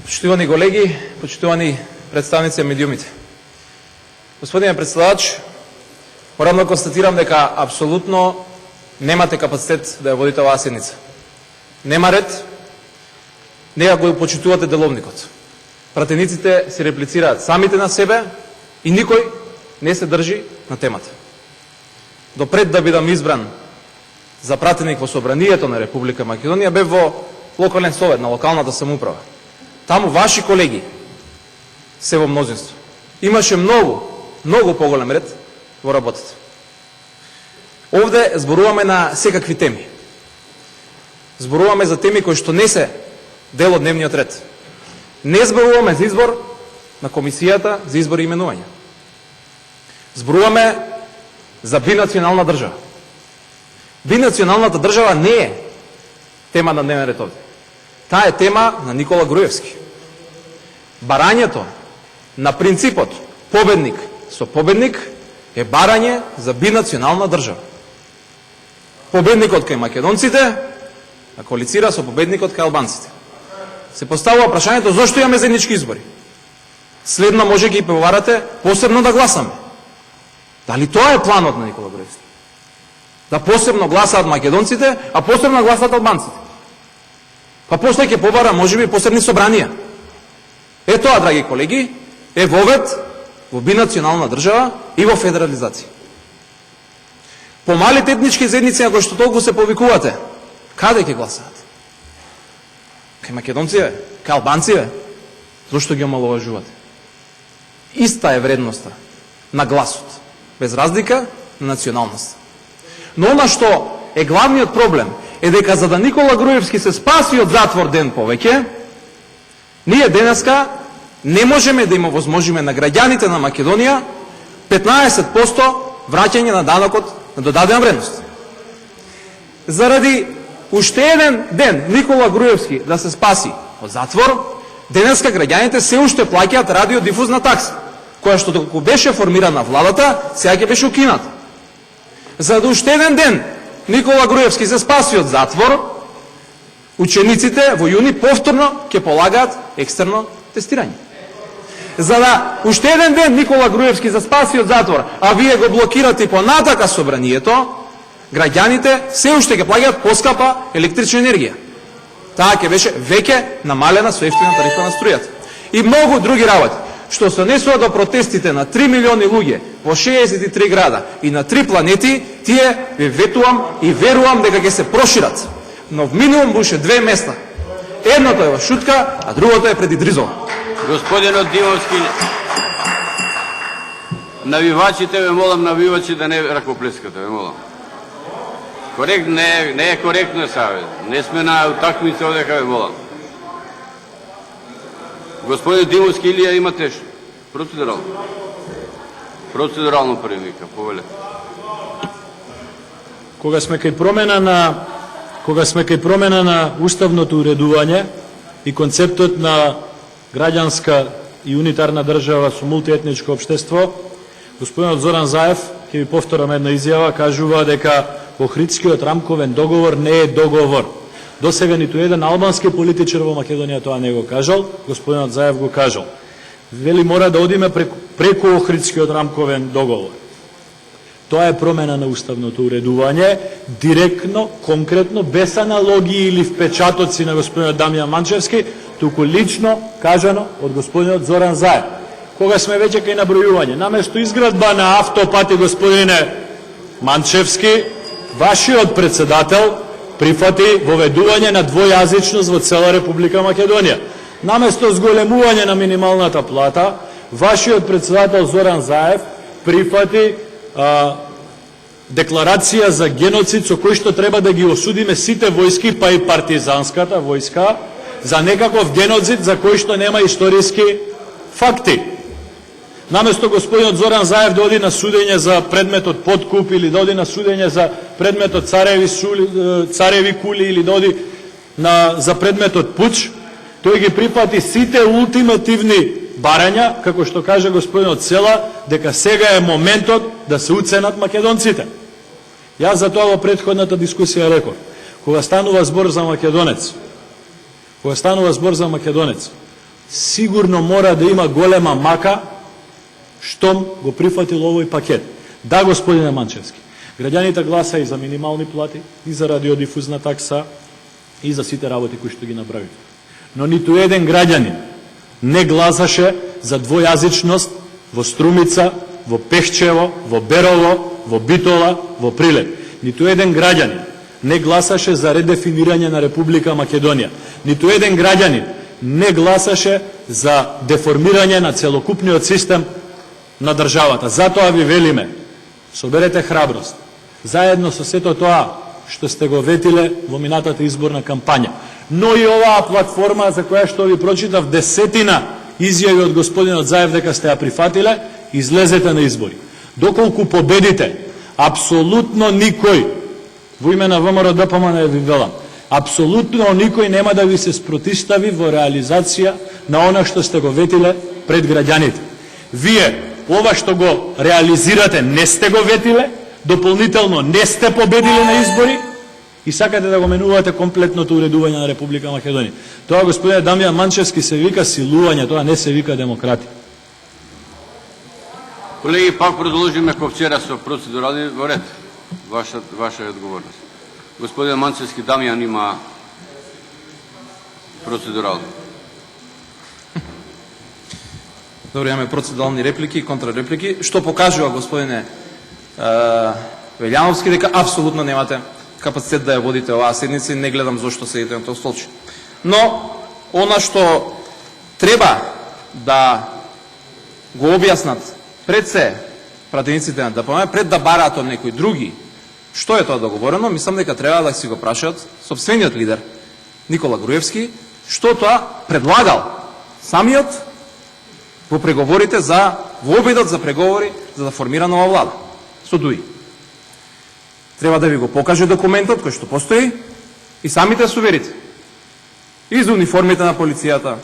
Почитувани колеги, почитувани представници на медиумите. Господине председател, морам да констатирам дека апсолутно немате капацитет да ја водите оваа седница. Нема ред, нега го почитувате деловникот. Пратениците се реплицираат самите на себе и никој не се држи на темата. Допред да бидам избран за пратеник во Собранието на Република Македонија, бев во локален совет на локалната самоуправа. Таму ваши колеги се во мнозинство. Имаше многу поголем ред во работата. Овде зборуваме на секакви теми. Зборуваме за теми кои што не се дел од дневниот ред. Не зборуваме за избор на комисијата за избор и именување. Зборуваме за бинационална држава. Бинационалната држава не е тема на дневен ред овде. Таа е тема на Никола Груевски. Барањето на принципот победник со победник е барање за бинационална држава. Победникот кај македонците а коалицира со победникот кај албанците. Се поставува прашањето зошто имаме заеднички избори. Следно може ги преварате посебно да гласаме. Дали тоа е планот на Никола Груевски? Да посебно гласаат македонците, а посебно гласаат албанците. Па после ќе побара можеби посебни собранија. Е тоа, драги колеги, е вовед во бинационална држава и во федерализација. По малите етнички заедници на кои што толку се повикувате, каде ќе гласаат? Кај македонците, кај албанците? Зошто ги омаловажувате? Иста е вредноста на гласот, без разлика на националност. Но она што е главниот проблем е дека за да Никола Груевски се спаси од затвор ден повеќе, ние денеска не можеме да им овозможиме на граѓаните на Македонија 15% враќање на данокот на додадена вредност. Заради уште еден ден Никола Груевски да се спаси од затвор, денеска граѓаните се уште плаќаат радиодифузна такса, која што доколку беше формирана владата, сега ќе беше укината. За да уште еден ден Никола Груевски се спаси од затвор, учениците во јуни повторно ќе полагаат екстерно тестирање. За да уште еден ден Никола Груевски се спаси од затвор, а вие го блокирате и понатака собранието, граѓаните се уште ќе плаќаат поскапа електрична енергија. Таа ќе беше веќе намалена со ефтина тарифа на струјата. И многу други работи. Што се однесува до протестите на 3 милиони луѓе во 63 града и на 3 планети, тие ве ветувам и верувам дека ќе се прошират. Но в минимум буше 2 места. Едното е во Шутка, а другото е пред Идризово. Господинот Димовски, навивачите, ве молам, навивачи да не ракоплескате, ве молам. Не е коректно савет. Не сме на утакмица одека, ве молам. Господин Димовски, Илија, имате процедурално. Процедурално први вика, повеле. Кога сме кај промена на уставното уредување и концептот на граѓанска и унитарна држава со мултиетничко општество, господинот Зоран Заев, ќе ви повторам една изјава, кажува дека Охридскиот рамковен договор не е договор. До сега ниту еден албански политичар во Македонија тоа не го кажал, господинот Заев го кажал. Вели мора да одиме преку Охридскиот рамковен договор. Тоа е промена на уставното уредување, директно, конкретно, без аналогии или впечатоци на господинот Дамјан Манчевски, туку лично кажано од господинот Зоран Заев. Кога сме веќе кај набројување, наместо изградба на автопати, господине Манчевски, вашиот председател прифати воведување на двојазичност во цела Република Македонија. Наместо зголемување на минималната плата, вашиот председател Зоран Заев прифати декларација за геноцид со кој што треба да ги осудиме сите војски, па и партизанската војска, за некаков геноцид за кој што нема историски факти. Наместо господинот Зоран Заев да оди на судење за предметот подкуп или да оди на судење за предметот цареви кули или да оди за предметот пуч, тој ги припати сите ултимативни барања, како што каже господинот Села, дека сега е моментот да се уценат македонците. Јас за тоа во претходната дискусија реков, кога станува збор за македонец, сигурно мора да има голема мака штом го прифатил овој пакет. Да, господине Манчевски, граѓаните гласа и за минимални плати, и за радиодифузна такса, и за сите работи кои што ги направите. Но ниту еден граѓанин не гласаше за двојазичност во Струмица, во Пехчево, во Берово, во Битола, во Прилеп. Ниту еден граѓанин не гласаше за редефинирање на Република Македонија. Ниту еден граѓанин не гласаше за деформирање на целокупниот систем на државата. Затоа ви велиме, соберете храброст, заедно со сето тоа што сте го ветиле во минатата изборна кампања. Но и оваа платформа за која што ви прочитав десетина изјави од господинот Заев дека сте ја прифатиле, излезете на избори. Доколку победите, апсолутно никој, во име на ВМРО ДПМН ви велам, апсолутно никој нема да ви се спротистави во реализација на она што сте го ветиле пред граѓаните. Вие, ова што го реализирате, не сте го ветиле, дополнително не сте победиле на избори и сакате да го менувате комплетното уредување на Република Македонија. Тоа, господине Дамјан Манчевски, се вика силување, тоа не се вика демократија. Колеги, пак продолжиме ко вчера со процедурални во ред. Ваша е одговорност. Господин Манчевски, Дамјан има процедурално. Добро, имаме процедурални реплики и контрареплики, што покажува, господине Велјановски, дека апсолутно немате капацитет да ја водите оваа седница и не гледам зошто седите на тој столче. Но, она што треба да го објаснат пред се пратениците на ДПМН, пред да бараат од некои други што е тоа договорено, мислам дека треба да си го прашаат сопствениот лидер Никола Груевски, што тоа предлагал самиот во преговорите во обидот за преговори за да формира нова влада со ДУИ. Треба да ви го покаже документот кој што постои и самите се уверите. И за униформите на полицијата,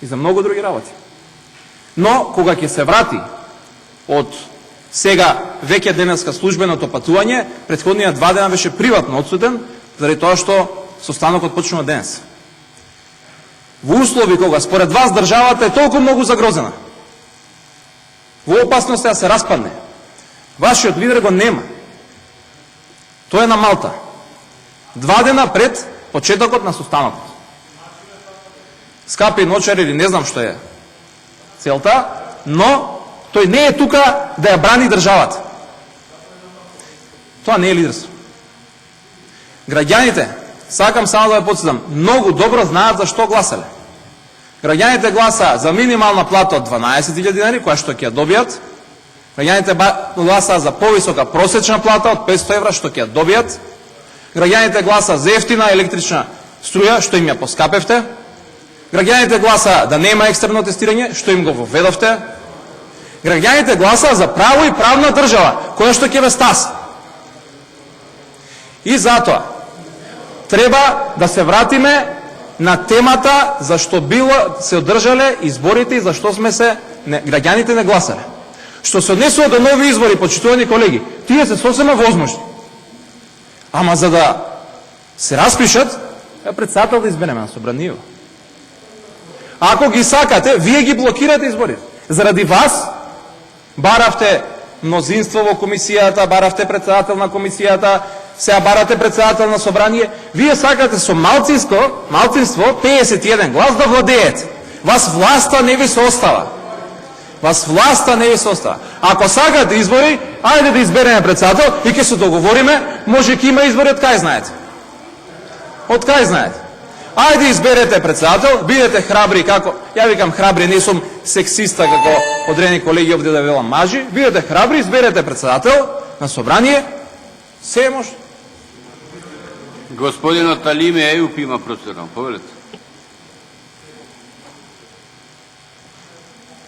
и за многу други работи. Но, кога ќе се врати од сега веќе денеска службеното патување, претходниот 2 дена беше приватно одсуден, заради тоа што состанокот почнува денес. Во услови кога според вас државата е толку многу загрозена, во опасност да се распадне, вашиот лидер го нема. Тој е на Малта. 2 дена пред почетокот на состанокот. Скапи ночар или не знам што е целта, но тој не е тука да ја брани државата. Тоа не е лидерство. Граѓаните, сакам само да ја потсетам, многу добро знаат за што гласале. Граѓаните гласа за минимална плата од 12.000 денари, која што ќе ја добијат. Граѓаните гласа за повисока просечна плата од 500 евра, што ќе ја добијат. Граѓаните гласа за ефтина електрична струја, што им ја поскапевте. Граѓаните гласа да нема екстерно тестирање, што им го воведовте. Граѓаните гласа за право и правна држава, која што ќе ве стаси. И затоа треба да се вратиме на темата за што било се одржале изборите и за што граѓаните не гласале. Што се однесува до нови избори, почитувани колеги, тие се сосема возможни. Ама за да се распишат, председател да избереме на собранијево. Ако ги сакате, вие ги блокирате изборите. Заради вас баравте мнозинство во комисијата, баравте председател на комисијата, сега барате председател на собрание. Вие сакате со малцинство 51 глас да владеете. Вас власта не ви се остава. Ако сакате избори, ајде да избереме председател и ќе се договориме, може ќе има избори, од кај знаете. Ајде изберете председател, бидете храбри, како, ја викам храбри, не сум сексиста како одредени колеги овде да велам мажи, бидете храбри, изберете председател на собрание, се може. Господинот Алиме Ејуп има процедурално, повелете.